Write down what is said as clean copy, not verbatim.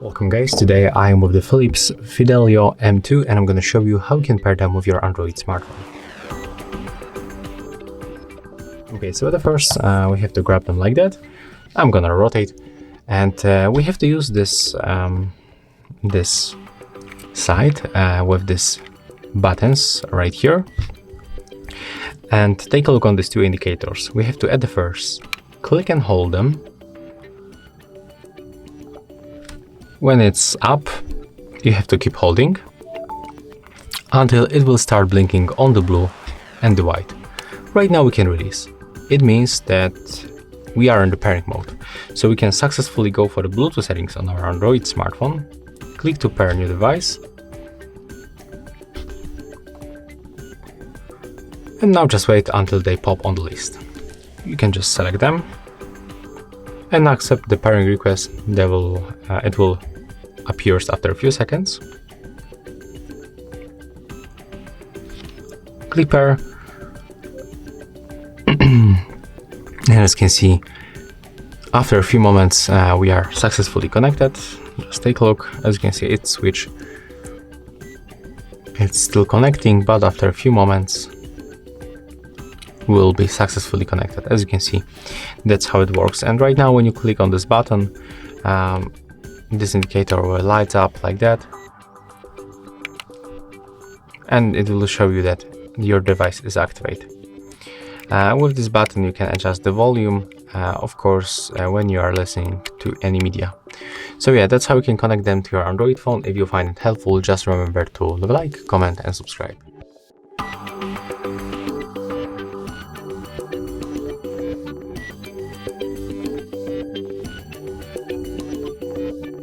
Welcome guys, today I am with the Philips Fidelio M2 and I'm going to show you how you can pair them with your Android smartphone. Okay, so the first we have to grab them like that. I'm gonna rotate and we have to use this this side with these buttons right here, and take a look on these two indicators. We have to at the first click and hold them. When it's up, you have to keep holding until it will start blinking on the blue and the white. Right now we can release. It means that we are in the pairing mode, so we can successfully go for the Bluetooth settings on our Android smartphone, click to pair new device, and now just wait until they pop on the list. You can just select them and accept the pairing request. It will appear after a few seconds. Click pair. And as you can see, after a few moments we are successfully connected. Just take a look. As you can see, it's switched. It's still connecting, but after a few moments will be successfully connected. As you can see, that's how it works. And right now when you click on this button, this indicator will light up like that, and it will show you that your device is activated. With this button you can adjust the volume, of course, when you are listening to any media. So yeah, that's how you can connect them to your Android phone. If you find it helpful, just remember to leave a like, comment and subscribe.